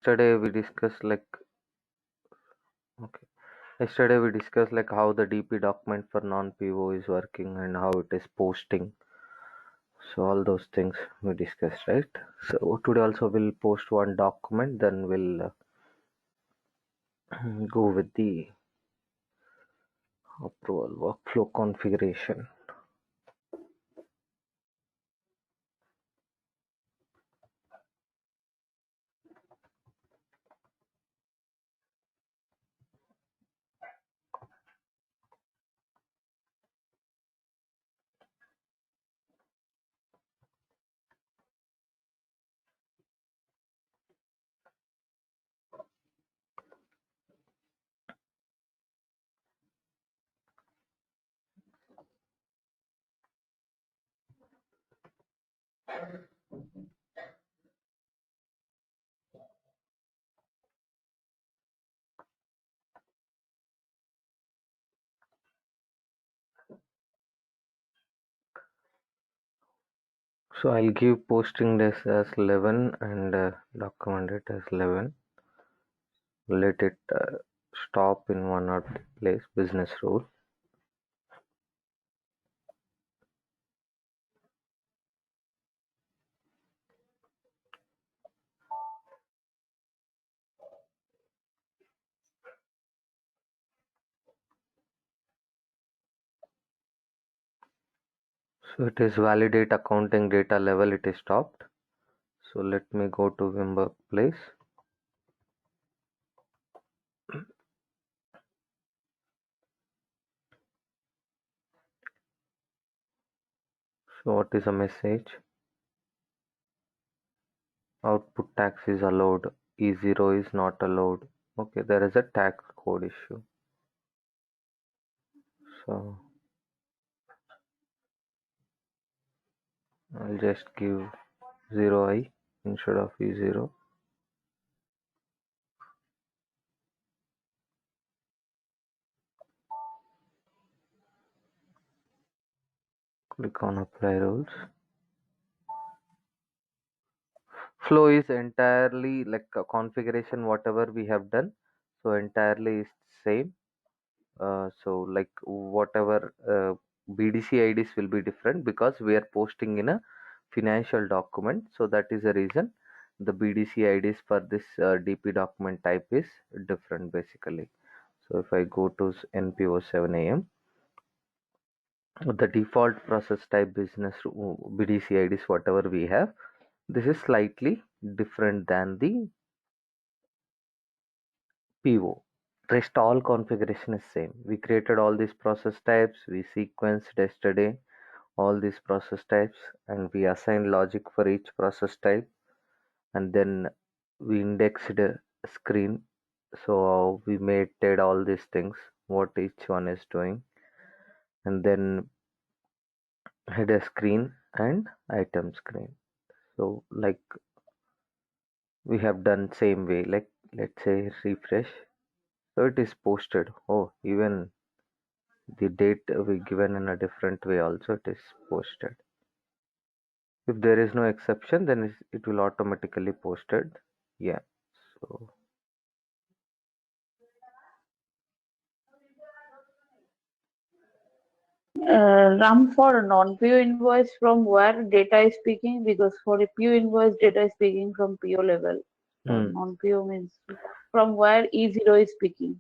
yesterday we discussed like okay. Yesterday we discussed like how the DP document for non-PO is working and how it is posting. So all those things we discussed, right? So today also we'll post one document, then we'll go with the approval workflow configuration. So I'll give posting this as 11 and document it as 11. Let it stop in one or place business rule. So it is validate accounting data level, it is stopped. So let me go to VIM Workplace. So what is a message? Output tax is allowed, E0 is not allowed. Okay, there is a tax code issue. So I'll just give 0i instead of E0. Click on apply rules. Flow is entirely like a configuration, whatever we have done. So entirely is same. So like whatever BDC IDs will be different because we are posting in a financial document. So that is the reason the BDC IDs for this DP document type is different basically. So if I go to NPO 7am, the default process type business BDC IDs whatever we have, this is slightly different than the PO. Rest all configuration is same. We created all these process types, we sequenced yesterday all these process types and we assigned logic for each process type, and then we indexed a screen. So we made all these things what each one is doing, and then header screen and item screen. So like we have done same way, like let's say refresh, so it is posted. Oh, even the date we given in a different way also it is posted. If there is no exception, then it will automatically posted. Yeah. So Ram, for non-PO invoice, from where data is speaking? Because for a PO invoice, data is speaking from PO level. For hmm. non-PO means from where E0 is speaking.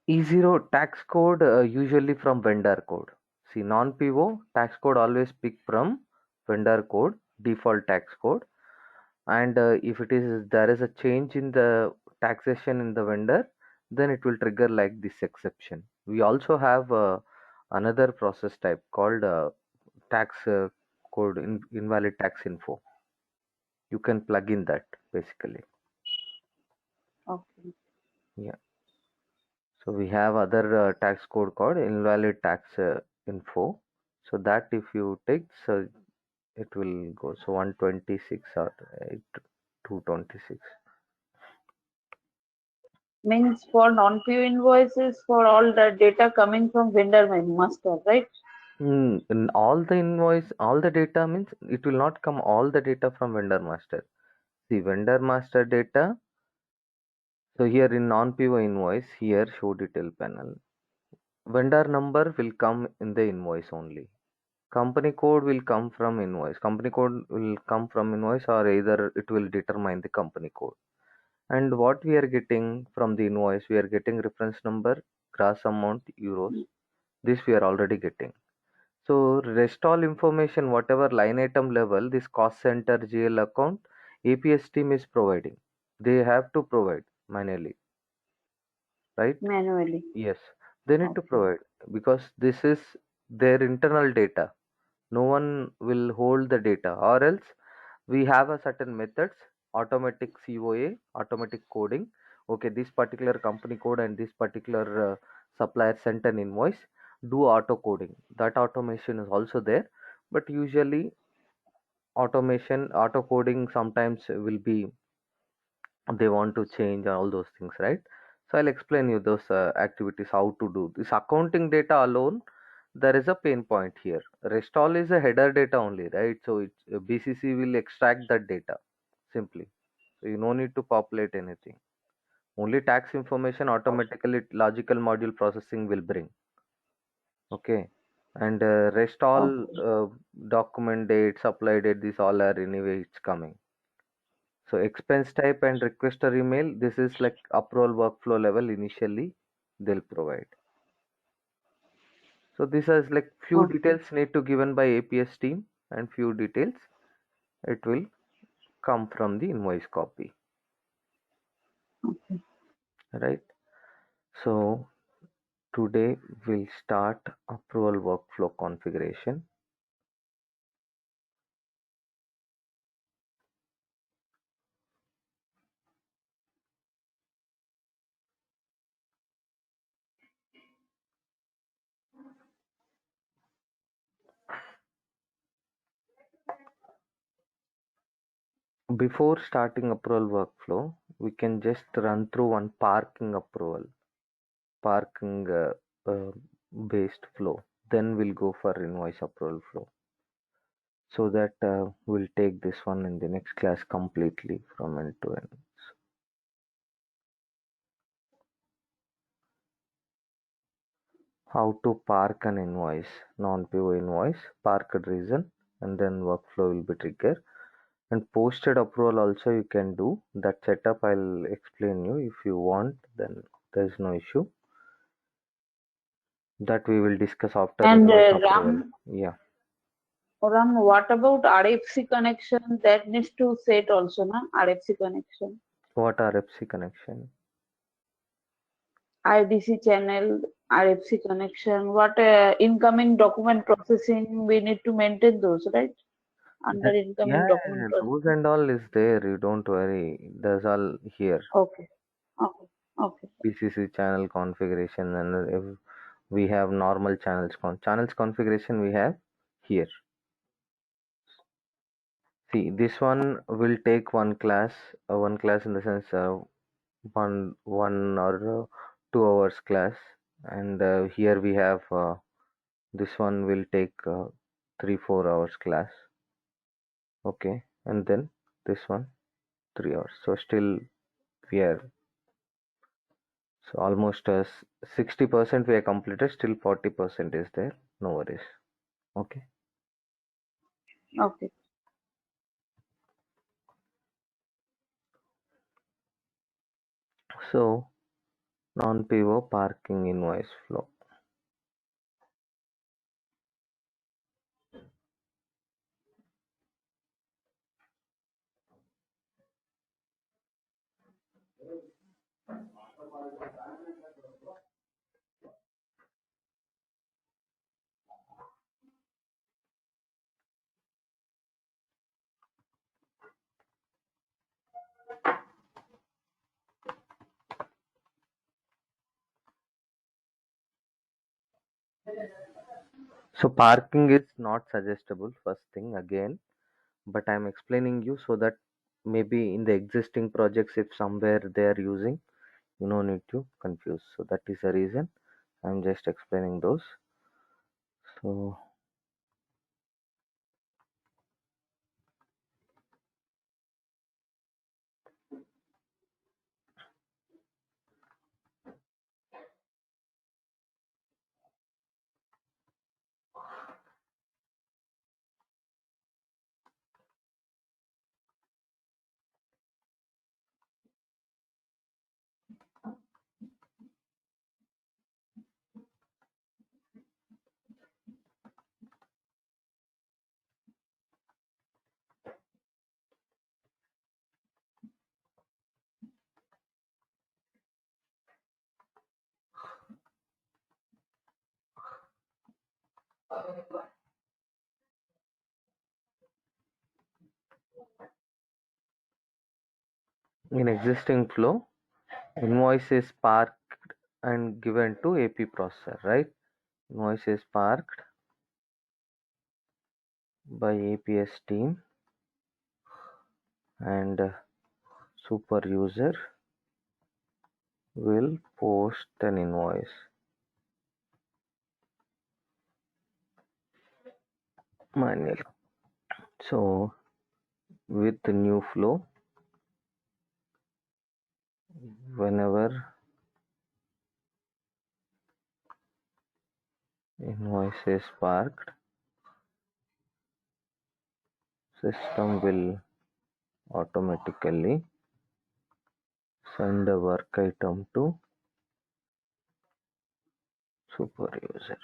E0 tax code usually from vendor code. See, non-PO tax code always pick from vendor code, default tax code, and if it is there is a change in the taxation in the vendor, then it will trigger like this exception. We also have another process type called tax code invalid tax info. You can plug in that basically. Okay. Yeah. So we have other tax code called invalid tax info. So that if you take, so it will go. So 126 or 226. Means for non-PO invoices, for all the data coming from vendor master, right? In all the invoice, all the data means it will not come all the data from vendor master. See, vendor master data So here in non-PO invoice, here show detail panel. Vendor number will come in the invoice only. Company code will come from invoice. Company code will come from invoice, or either it will determine the company code. And what we are getting from the invoice, we are getting reference number, gross amount, euros. This we are already getting. So rest all information, whatever line item level, this cost center GL account, APS team is providing. They have to provide manually, right? Manually. Yes, they need to Okay. provide because this is their internal data. No one will hold the data, or else we have a certain methods, automatic COA, automatic coding. Okay, this particular company code and this particular supplier sent an invoice, do auto coding. That automation is also there, but usually auto coding sometimes will be, they want to change all those things, right? So I'll explain you those activities, how to do this accounting data alone. There is a pain point here. Rest all is a header data only, right? So BCC will extract that data simply. So you no need to populate anything. Only tax information automatically logical module processing will bring. Okay. And rest all Okay. document date, supply date, this all are anyway it's coming. So expense type and requester email, this is like approval workflow level initially they'll provide. So this is like few Okay. details need to given by APS team, and few details it will come from the invoice copy, Okay. right? So today we'll start approval workflow configuration. Before starting approval workflow, we can just run through one parking approval, parking uh, based flow. Then we'll go for invoice approval flow. So that we'll take this one in the next class completely from end to end. How to park an invoice, non-PO invoice, parked reason, and then workflow will be triggered. And posted approval also you can do. That setup I'll explain you if you want, then there's no issue. That we will discuss after And invoice approval. Ram, Yeah. Ram, what about RFC connection? That needs to set also, na? RFC connection. What RFC connection? IDC channel, RFC connection. What incoming document processing? We need to maintain those, right? Under That, incoming yeah, document those processing. and all is there. You don't worry. There's all here. Okay. Okay. Okay. BCC channel configuration, and if we have normal channels configuration we have here. See, this one will take one class in the sense one or 2 hours class, and here we have this one will take 3-4 hours class. Okay, and then this one 3 hours. So still we are, so almost 60% we are completed. Still 40% is there. No worries. Okay. Okay. So non-PO parking invoice flow. So parking is not suggestible first thing again, but I'm explaining you so that maybe in the existing projects if somewhere they are using, you no need to confuse. So that is the reason I'm just explaining those. So In existing flow, invoice is parked and given to AP processor, right? Invoice is parked by APS team and super user will post an invoice manually. So with the new flow, whenever invoice is parked, system will automatically send the work item to super user.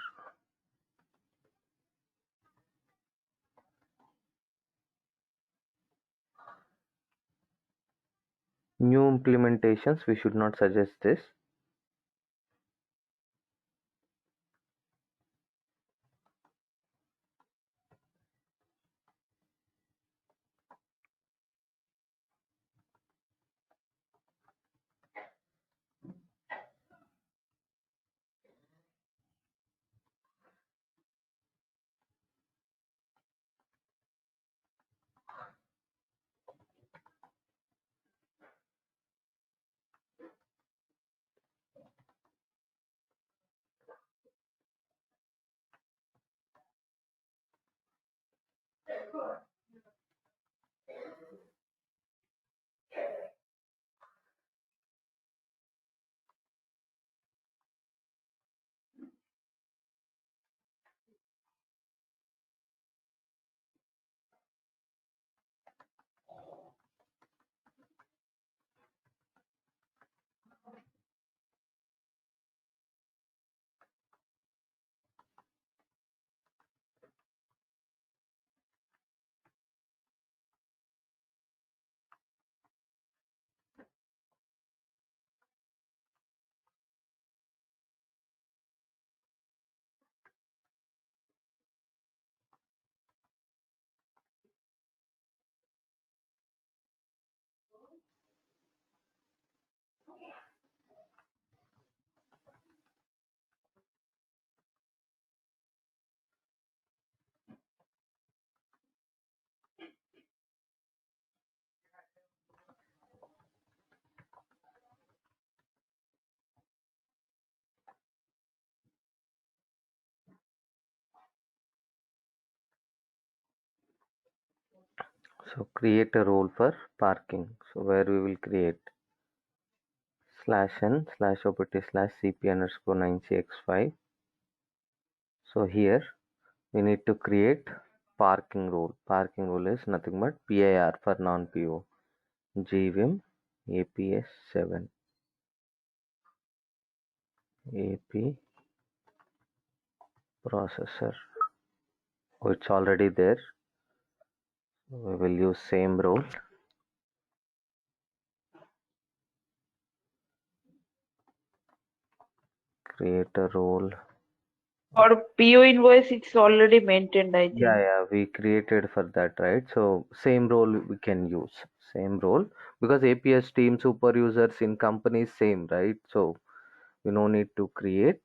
New implementations, we should not suggest this. So create a role for parking. So where we will create /n/opt/cp underscore 9cx5. So here we need to create parking rule. Parking rule is nothing but PIR for non-PO. GVIM APS7 AP processor. Oh, it's already there. We will use same role. Create a role. For PO invoice, it's already maintained, I think. Yeah, we created for that, right? So same role we can use. Same role because APS team super users in companies same, right? So we no need to create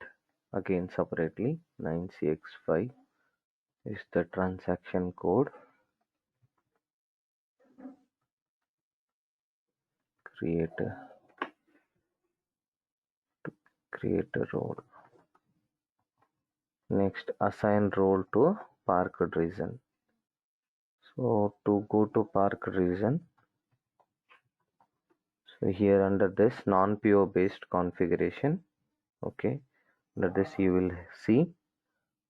again separately. 9cx5 is the transaction code. Create a role. Next, assign role to parked region. So to go to parked region, so here under this non-PO based configuration, okay, under this you will see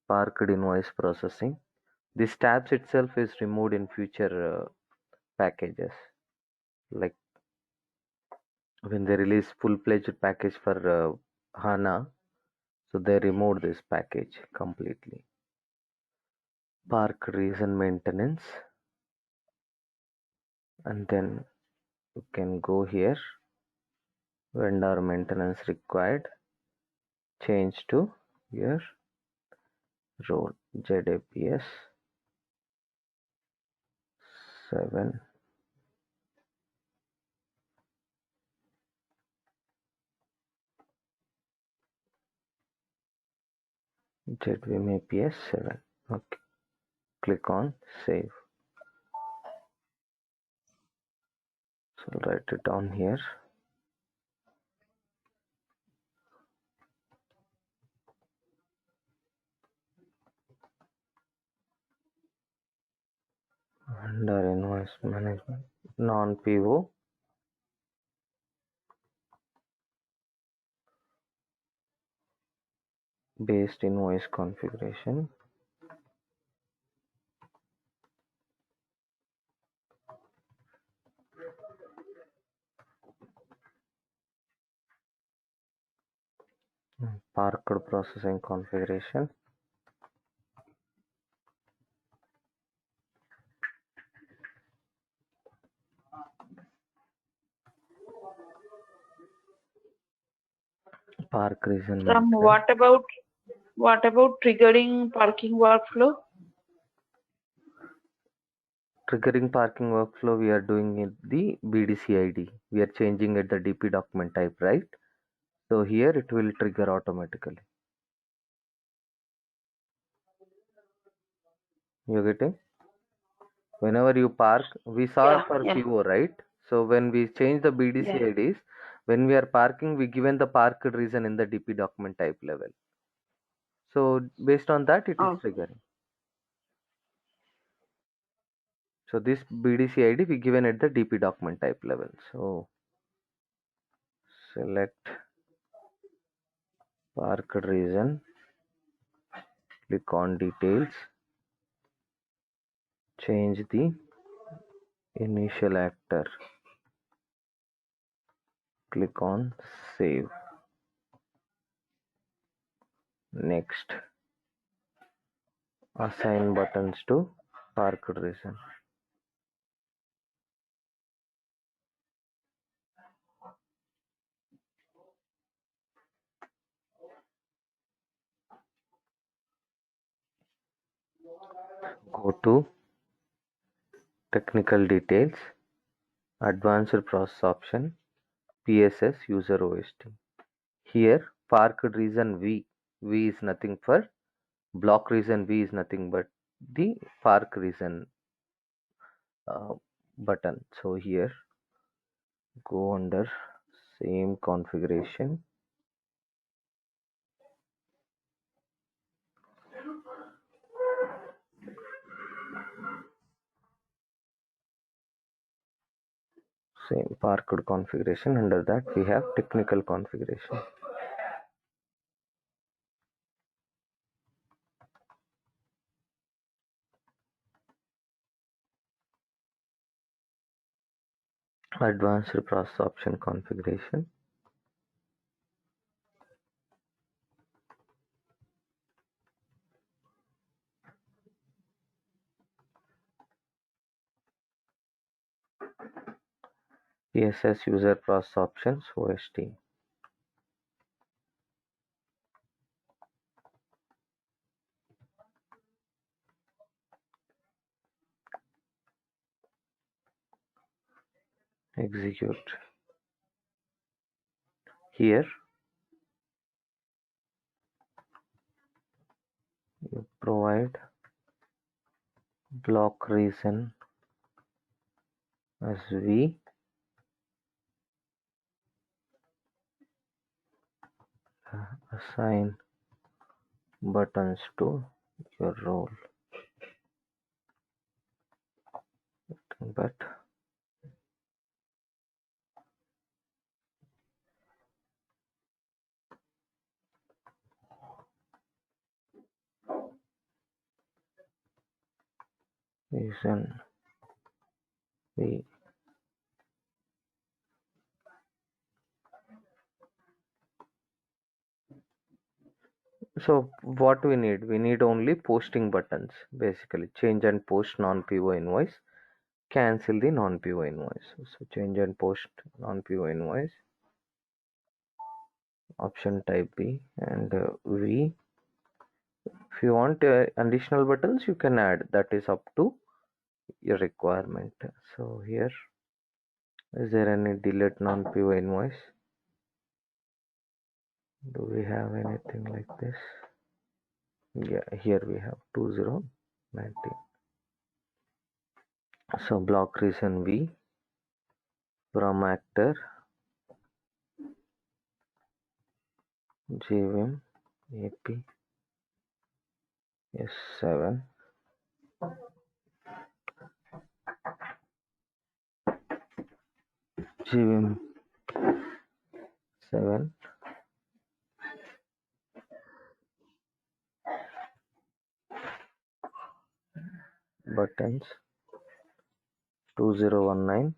parked invoice processing. This tabs itself is removed in future packages. Like when they release full-fledged package for HANA, so they removed this package completely. Park region maintenance, and then you can go here. Vendor maintenance required. Change to your role ZAPS 7 ZVIM APS 7. Okay, click on save. So I'll write it down here. Under invoice management, non-PO based invoice configuration. Parked processing configuration. Park reason Ram, mentioned. what about triggering parking workflow? Triggering parking workflow, we are doing it the BDC ID. We are changing it the DP document type, right? So here it will trigger automatically. You getting? Whenever you park, we saw Yeah, for yeah. PO, right? So when we change the BDC Yeah. IDs, when we are parking, we given the parked reason in the DP document type level. So based on that, it is Oh, triggering. So this BDC ID we given at the DP document type level. So select parked reason, click on details, change the initial actor, click on save. Next, assign buttons to parked reason. Go to technical details, advanced process option, PSS user OST. Here parked reason V is nothing for block reason V is nothing but the park reason uh, button. So here go under same configuration, same parked configuration. Under that we have technical configuration. Advanced process option configuration. PSS user process options OST. Execute. Here you provide block reason as V, assign buttons to your role, but reason V. So what we need? We need only posting buttons, basically change and post non-PO invoice, cancel the non-PO invoice. So change and post non-PO invoice, option type B, and V If you want additional buttons, you can add. That is up to your requirement. So here, is there any delete non-PO invoice? Do we have anything like this? Yeah, here we have 2019. So block reason V from actor GVM AP S7 GVM 7 buttons 2019.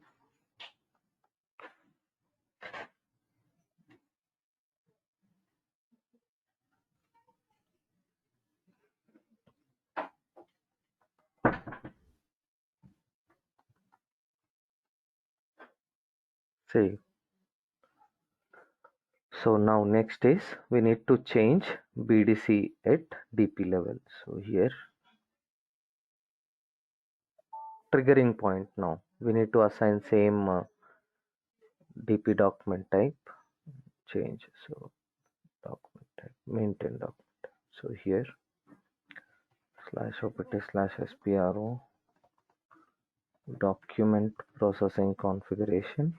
Save. So now next is we need to change BDC at DP level. So here triggering point, now we need to assign same DP document type, change. So document type, maintain document. So here /opt/spro document processing configuration,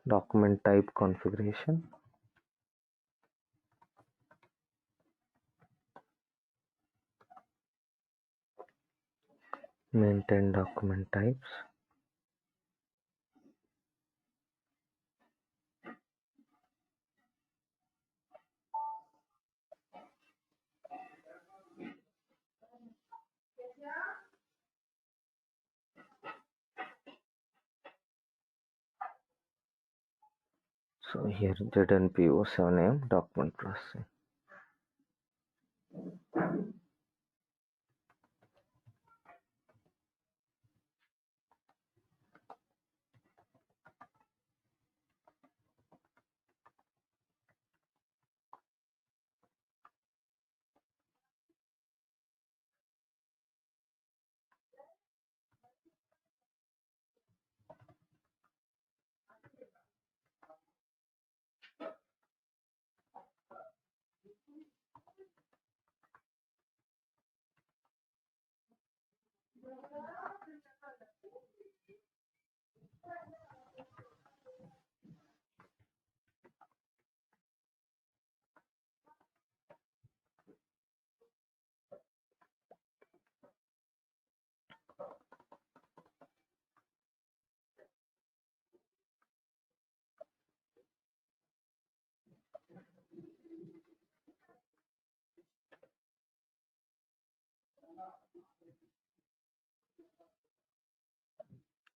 document type configuration, maintain document types, so here ZNPO 7am document processing.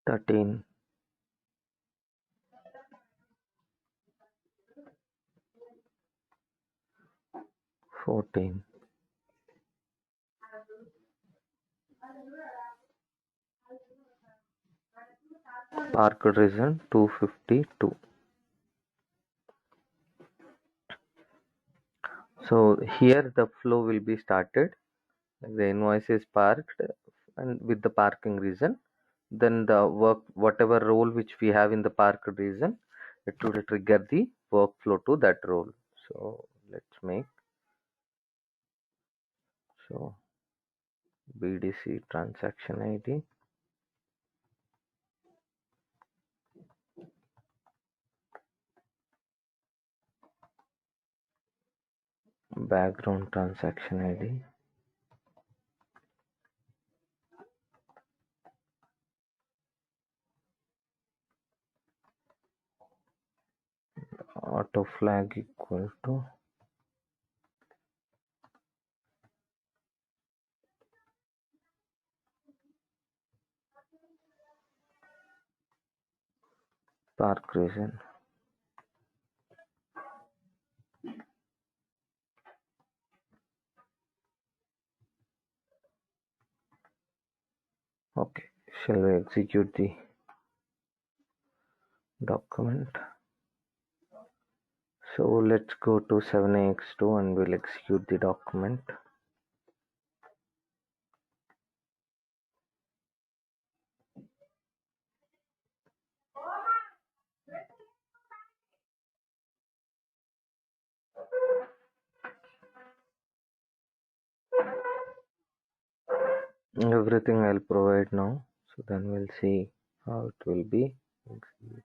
Thirteen, 14, parked reason 252. So here the flow will be started. The invoice is parked and with the parking reason. Then the work, whatever role which we have in the parked reason, it will trigger the workflow to that role. So let's make, so BDC transaction ID, background transaction ID, auto flag equal to park reason. Okay, shall we execute the document? So let's go to 7x2 and we'll execute the document. Everything I'll provide now. So then we'll see how it will be. Execute.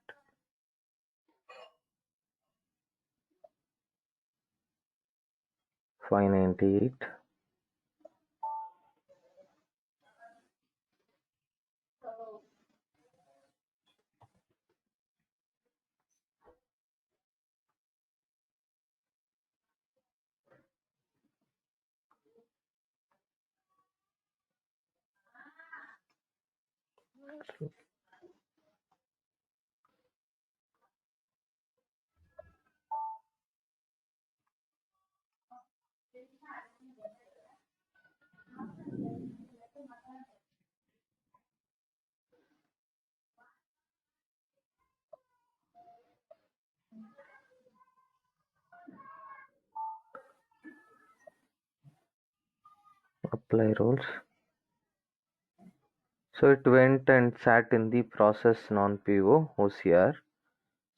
598. Apply roles. So it went and sat in the process non-PO OCR.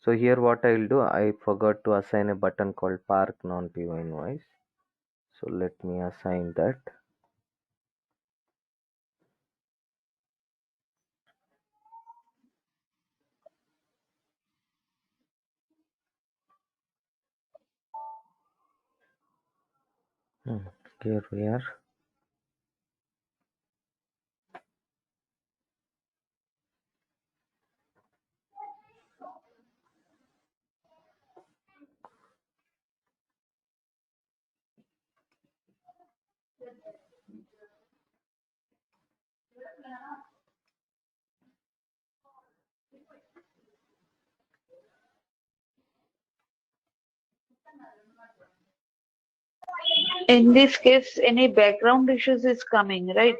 So here what I'll do, I forgot to assign a button called park non-PO invoice. So let me assign that. Here we are. In this case, any background issues is coming, right?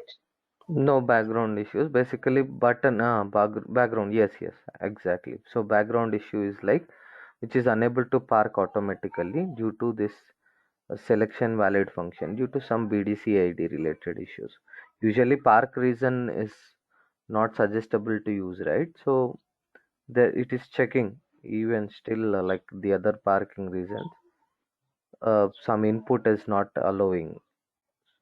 No background issues. Basically, button background. Yes, yes, exactly. So background issue is like which is unable to park automatically due to this selection valid function due to some BDC ID related issues. Usually, park reason is not suggestible to use, right? So there it is checking even still like the other parking reasons. Some input is not allowing.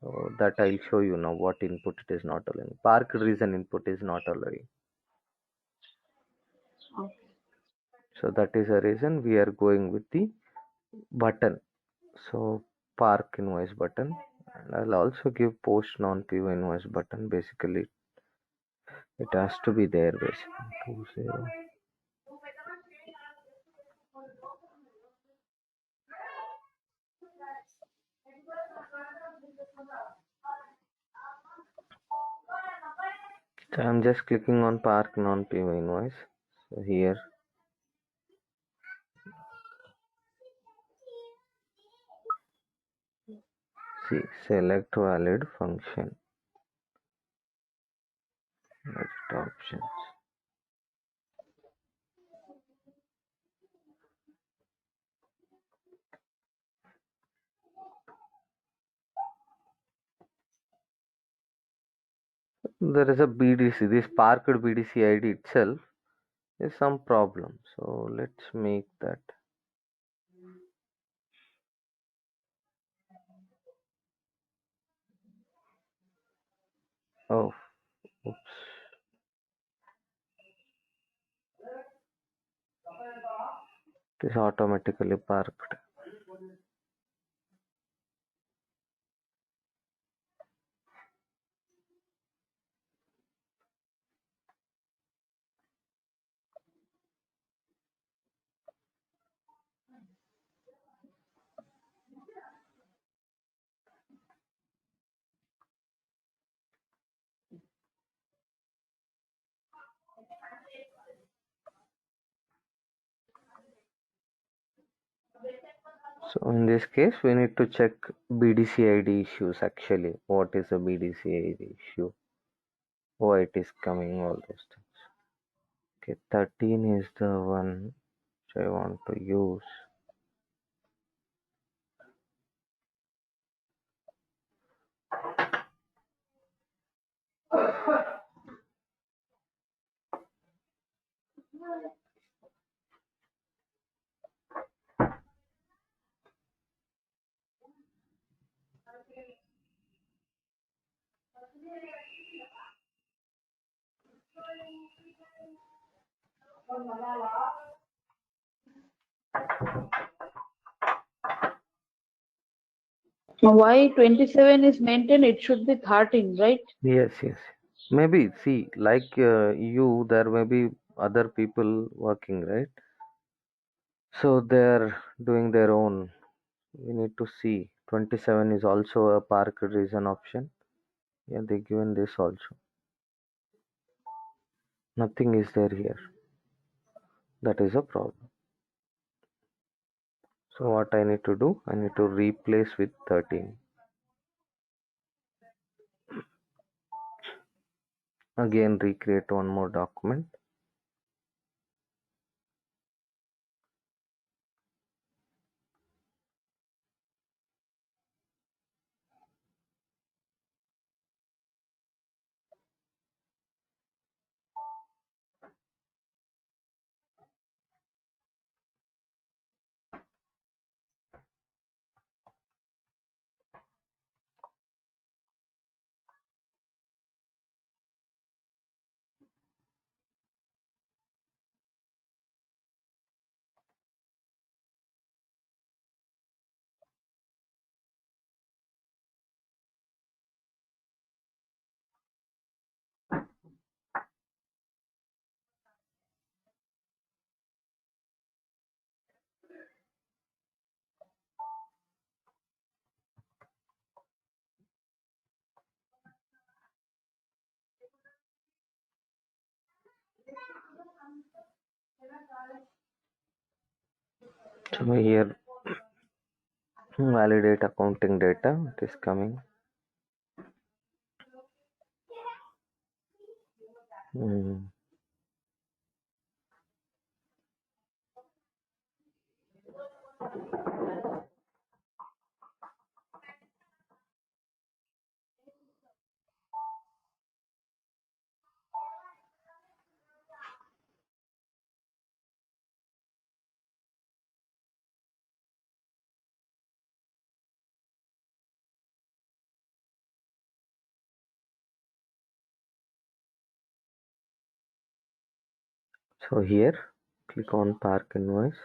So that I'll show you now what input it is not allowing. Park reason input is not allowing. Okay. So that is the reason we are going with the button. So park invoice button, and I'll also give post non-PO invoice button. Basically, it has to be there. Basically, 20. So I'm just clicking on park non-PO invoice. So here, see select valid function. Edit options. There is a BDC. This parked BDC ID itself is some problem. So let's make that. Oh, oops. It is automatically parked. So in this case, we need to check BDC ID issues actually. What is a BDC ID issue? Why it is coming, all those things. Okay, 13 is the one which I want to use. Why 27 is maintained? It should be 13, right? Yes, yes. Maybe, see, like you, there may be other people working, right? So they're doing their own. We need to see. 27 is also a park reason option. Yeah, they given this also. Nothing is there here. That is a problem. So what I need to do? I need to replace with 13. Again, recreate one more document. So here, validate accounting data. It is coming. Hmm. So here, click on Park Invoice.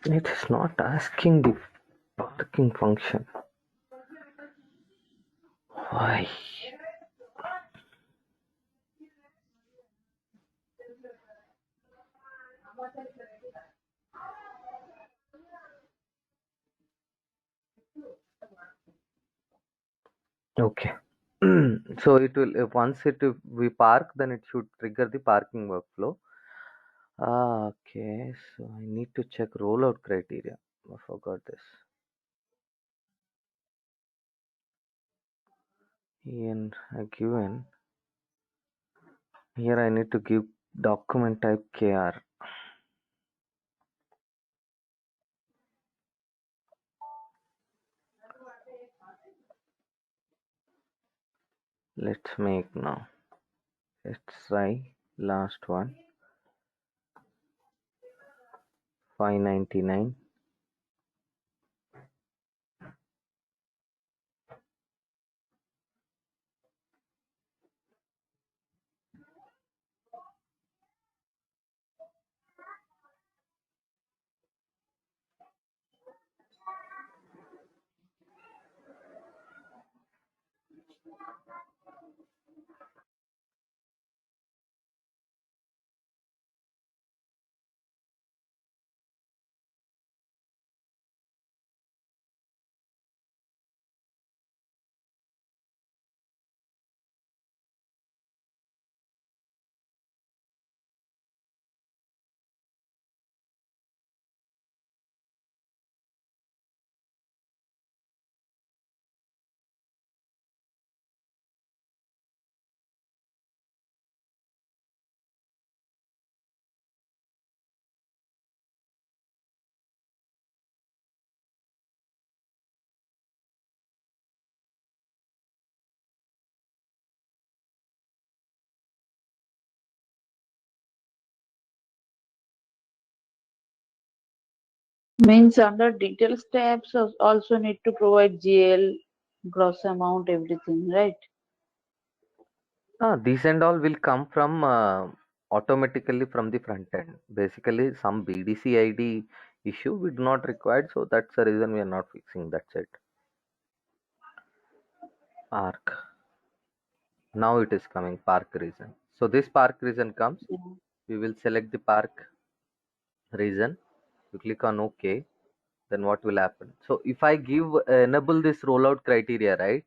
It is not asking the parking function. Why? Okay. So it will, if once we park, then it should trigger the parking workflow. Okay. So I need to check rollout criteria. I forgot this. And given here, I need to give document type KR. Let's make now. Let's try last one. 599. Means under details tabs also need to provide GL, gross amount, everything, right? These and all will come from automatically from the front end. Basically, some BDC ID issue we do not require, so that's the reason we are not fixing. That's it. Arc. Now it is coming park reason. So this park reason comes. Yeah. We will select the park reason. You click on OK. Then what will happen? So if I give enable this rollout criteria, right?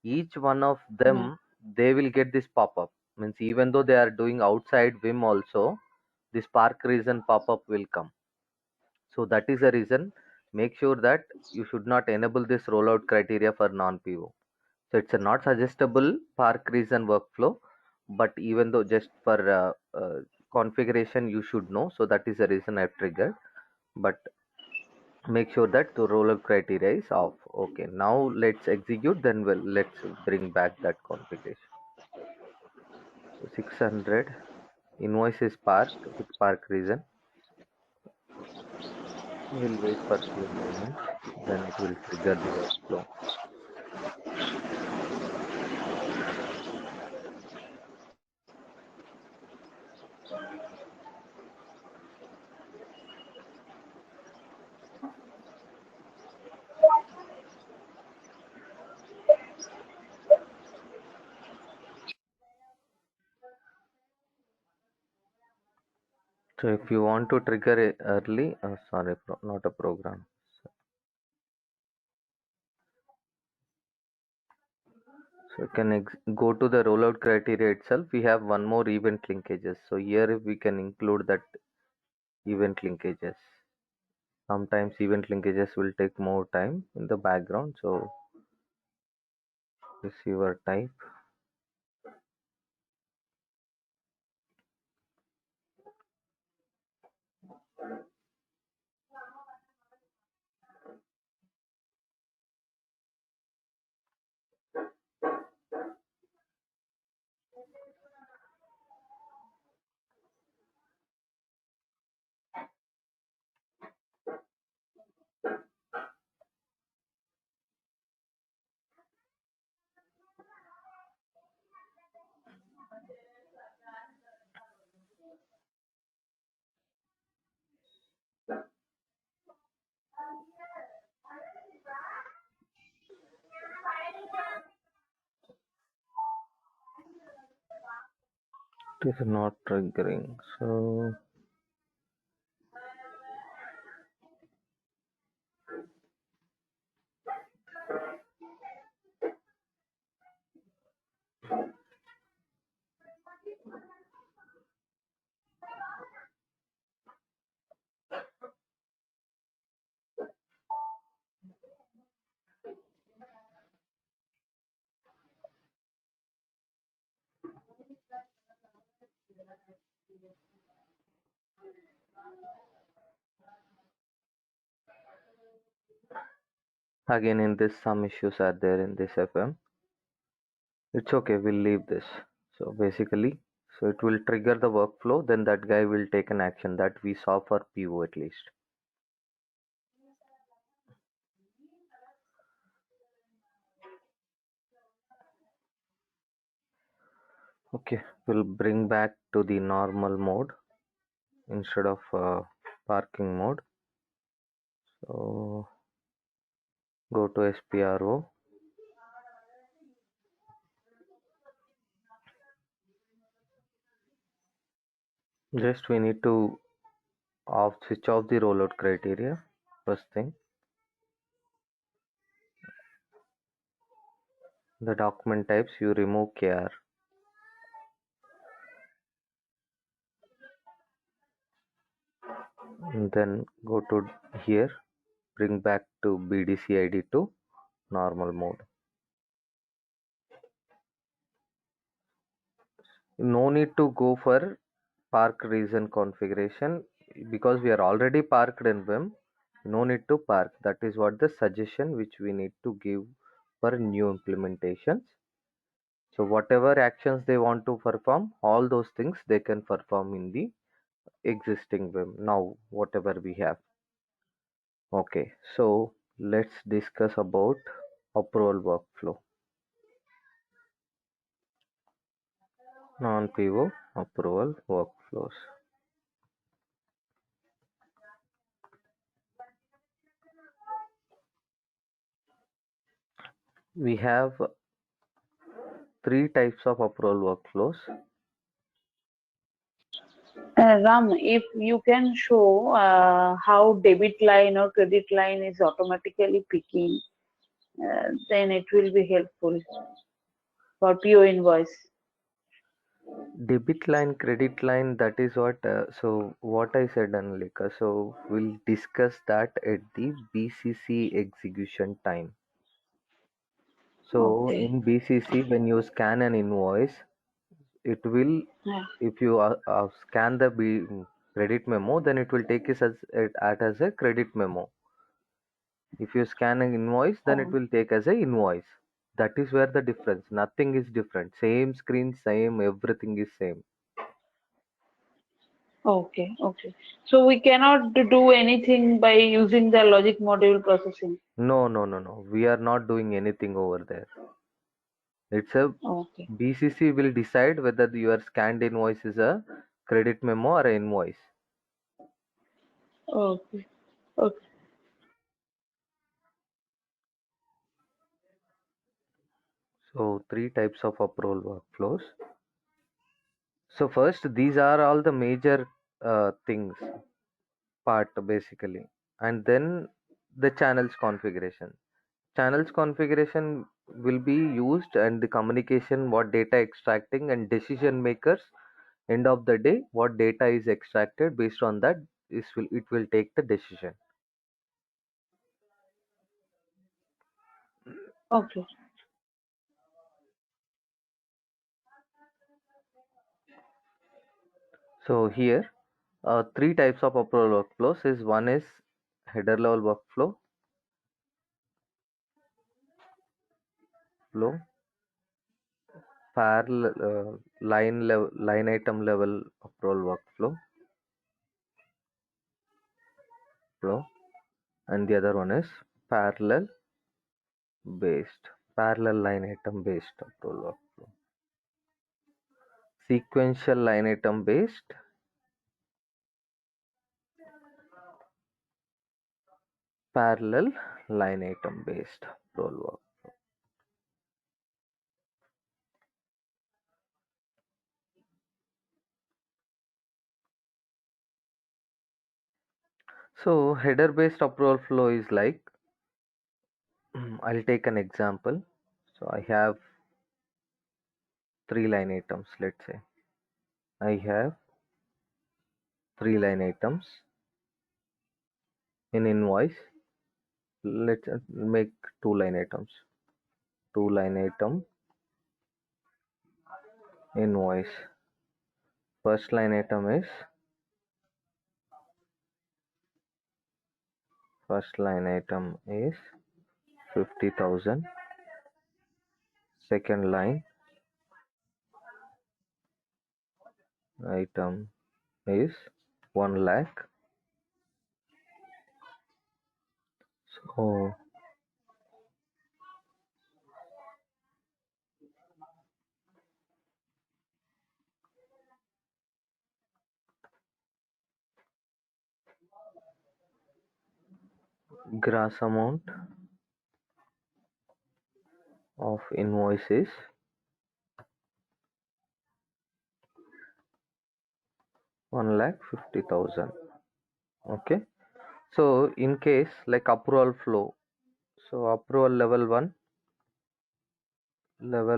Each one of Yeah. them they will get this pop-up. Means even though they are doing outside Vim also, this park reason pop-up will come. So that is the reason. Make sure that you should not enable this rollout criteria for non-PO. So it's a not suggestible park reason workflow, but even though just for configuration you should know. So that is the reason I've triggered. But make sure that the rollout criteria is off. Okay, now let's execute. Then let's bring back that configuration. So 600 invoice is parked with park reason. We'll wait for few moments. Then it will trigger the workflow. So if you want to trigger it early, sorry, not a program. So you can go to the rollout criteria itself. We have one more event linkages. So here we can include that event linkages. Sometimes event linkages will take more time in the background. So receiver type. It is not triggering. So again in this some issues are there in this FM. It's okay, we'll leave this. So basically, so it will trigger the workflow, then that guy will take an action that we saw for PO at least. Okay, we'll bring back to the normal mode instead of parking mode. So go to SPRO. Just we need to switch off the rollout criteria first thing. The document types you remove KR. And then go to here, bring back to BDC ID to normal mode. No need to go for park reason configuration because we are already parked in VIM. No need to park. That is what the suggestion which we need to give for new implementations. So whatever actions they want to perform, all those things they can perform in the existing VIM. Now whatever we have. Okay, so let's discuss about approval workflow. Non-PO approval workflows. We have three types of approval workflows. Ram, if you can show how debit line or credit line is automatically picking, then it will be helpful for PO invoice. Debit line, credit line, that is what, so what I said, Anlika. So we'll discuss that at the BCC execution time. So Okay. in BCC, when you scan an invoice, it will, Yeah. if you scan the credit memo, then it will take it as a credit memo. If you scan an invoice, then it Oh, will take as a invoice. That is where the difference. Nothing is different. Same screen, same, everything is same. okay. Okay. So we cannot do anything by using the logic module processing. No, no, no, no. We are not doing anything over there. It's a Okay. BCC will decide whether your scanned invoice is a credit memo or an invoice. Okay. Okay. So three types of approval workflows. So first, these are all the major things part basically, and then the channels configuration. Channels configuration will be used and the communication, what data extracting and decision makers. End of the day, what data is extracted based on that it will take the decision. Okay. So here, three types of approval workflows is one is header level flow, parallel line item level approval flow, and the other one is parallel parallel line item based approval workflow. Sequential line item based, parallel line item based approval work. So header based approval flow is like, I'll take an example. So I have three line items, let's say. I have three line items in invoice. Let's make two line items. Two line item invoice. First line item is first line item is 50,000. Second line item is 1 lakh. So gross amount of invoice is 1,50,000. Okay. So in case like approval flow, so approval level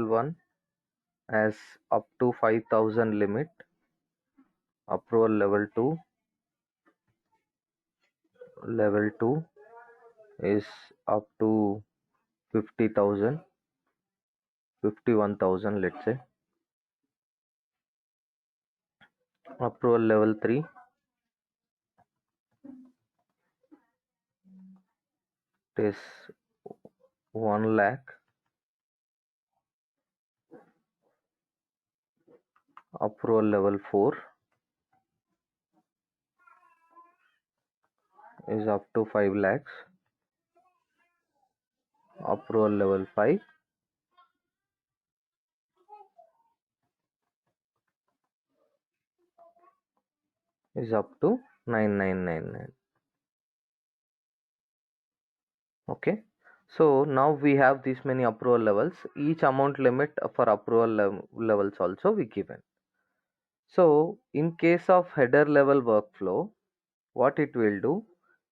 1 has up to 5,000 limit. Approval level 2 is up to 50,000, 51,000, let's say. Approval level 3 is 1 lakh. Approval level 4 is up to 5 lakhs. Approval level 5 is up to 9999. Okay. So now we have these many approval levels. Each amount limit for approval levels also we given. So in case of header level workflow, what it will do,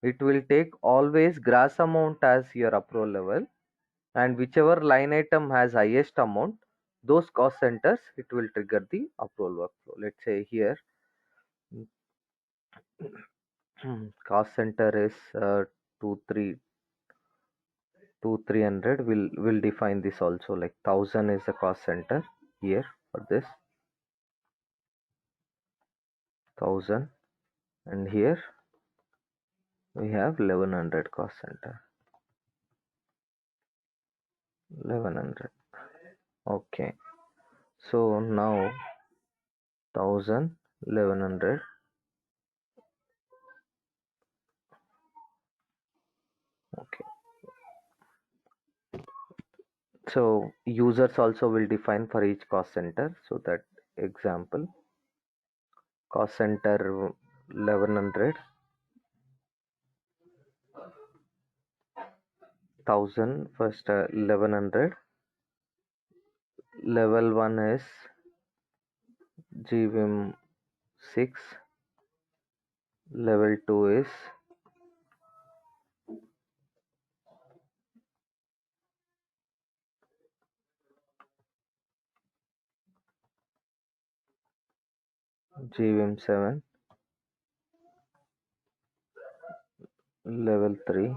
it will take always gross amount as your approval level, and whichever line item has highest amount, those cost centers it will trigger the approval workflow. Let's say here cost center is 2 3 2 300. Will define this also, like 1,000 is the cost center here for this 1,000, and here we have 1,100 cost center, 1,100. Okay. So now 1,000, 1,100. Okay. So users also will define for each cost center. So that example, cost center 1,100, 1,000 first 1,100. Level 1 is GVIM 6. Level 2 is GVIM 7. Level 3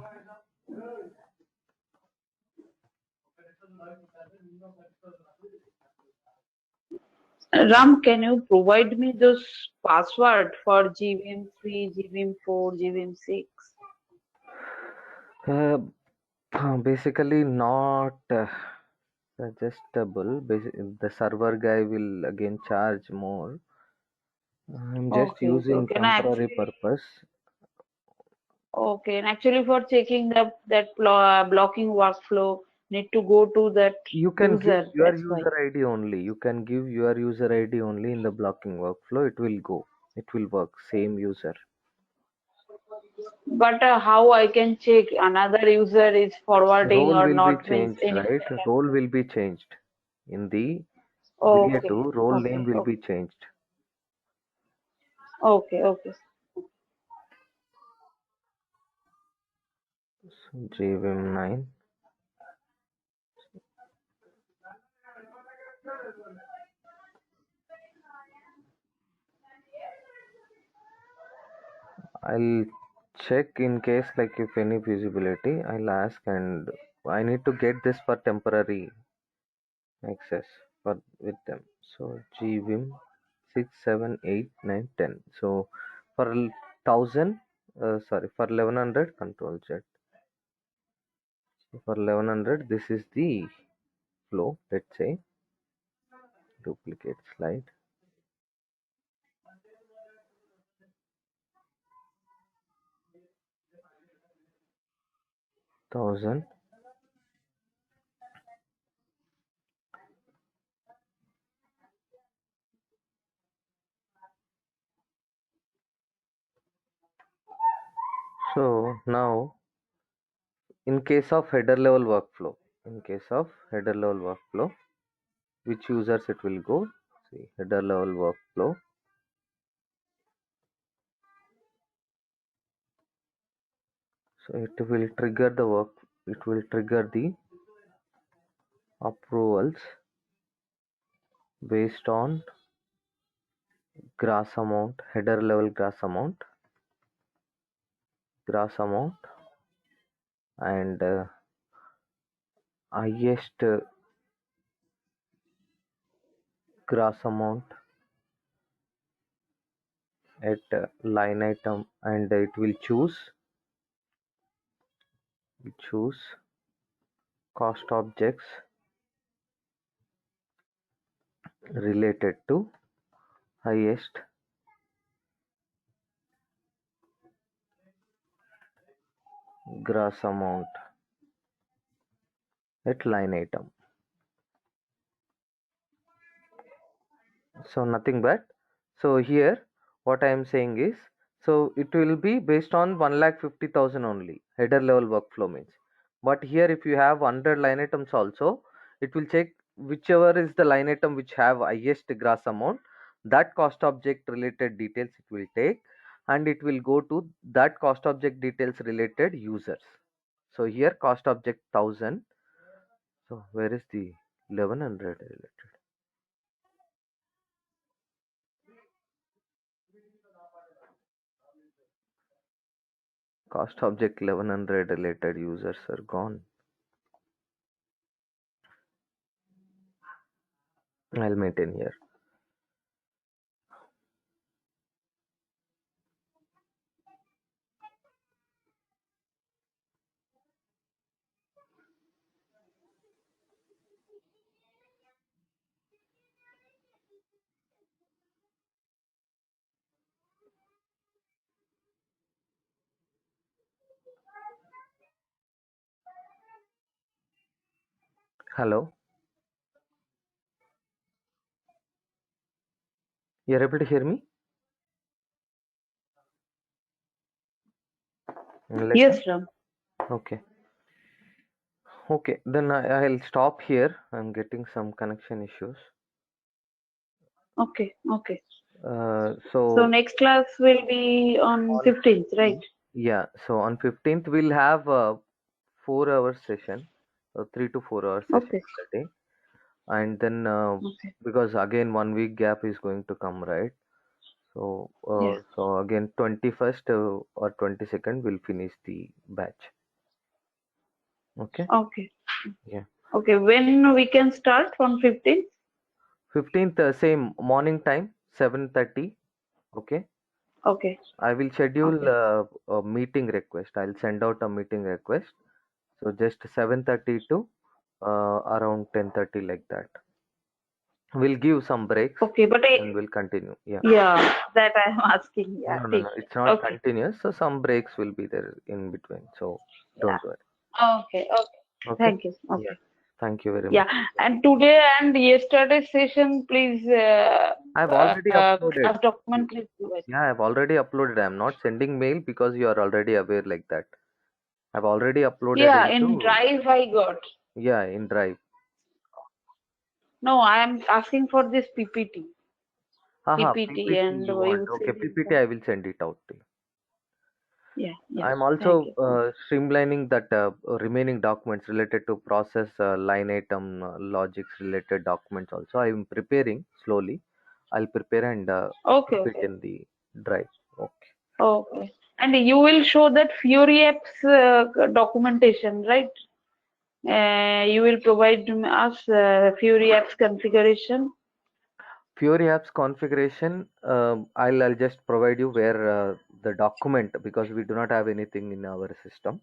Ram, can you provide me those password for GVM3, GVM4, GVM6? uh, basically not suggestible. The server guy will again charge more. I'm just Okay, so using can I temporary actually, purpose. okay, and actually for checking blocking workflow, need to go to that You can give user. your That's why. user ID only. You can give your user ID only in the blocking workflow. It will go. It will work. Same user. But how I can check another user is forwarding Role or will be not means changed, anything right? like that. Role will be changed. In the Okay, VA2, role name okay, will okay, be changed. okay, okay. So GVM9. I'll check in case like if any visibility. I'll ask, and I need to get this for temporary access for with them. So GVIM 6, 7, 8, 9, 10. So for 1,000, sorry, for 1,100, Control Z. So for 1,100, this is the flow. Let's say duplicate slide. 1000. So now, in case of header level workflow, which users it will go? See, header level workflow. So it will trigger the approvals based on gross amount, header level gross amount, and highest gross amount at line item, and it will choose cost objects related to highest gross amount at line item. So nothing but, so here what I am saying is, so it will be based on 1,50,000 only, header level workflow means. But here if you have 100 line items also, it will check whichever is the line item which have highest gross amount, that cost object related details it will take, and it will go to that cost object details related users. So here cost object 1000. So where is the 1100 related? Cost object 1100 related users are gone. I'll maintain here. Hello, you're able to hear me? Let me. Yes, Ram. Okay. Okay, then I'll stop here. I'm getting some connection issues. Okay, okay. So So next class will be on on 15th, right? 15th, yeah. So on 15th we'll have a 4 hour session, a 3 to 4 hour session Okay, per day, and then okay. because again 1 week gap is going to come, right? So Yeah. so again 21st or 22nd we'll finish the batch. Okay. Okay. Yeah. Okay. When we can start on 15th? 15th, same morning time, 7:30. Okay. Okay, I will schedule okay. a meeting request. I'll send out a meeting request. So just 7:30 to around 10:30 like that. We'll give some breaks Okay, but and we'll continue. Yeah. yeah, that I'm asking. Yeah, No, no, take no. It's it. not Okay. continuous. So some breaks will be there in between. So don't worry. Yeah. Okay, okay. Okay. Thank you. Yeah. Okay. Thank you very Yeah, much. and today and yesterday's session, please, I've already uploaded. class document, please provide. Yeah, I've already uploaded. I'm not sending mail because you are already aware like that. I've already uploaded Yeah, in into, Drive I got. yeah, in Drive. No, I am asking for this PPT. Haha, PPT, PPT and you want. you Okay, said PPT I will send it out to you. yeah, yeah. I'm Thank also you. Okay. streamlining that remaining documents related to process line item logics related documents also. I'm preparing slowly. I'll prepare and Okay, keep it okay. in the Drive. Okay. Okay. And you will show that Fury apps documentation, right? You will provide us Fury apps configuration. Fury apps configuration, I'll just provide you where the document, because we do not have anything in our system.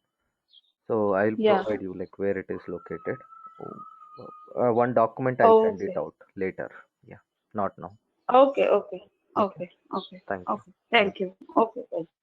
So I'll Yeah. provide you like where it is located. One document I'll send it Okay. out later. Yeah, not now. Okay. Okay. Okay. Okay. Okay. Thank you. Okay. Yeah. Thank you. Okay. Thank you.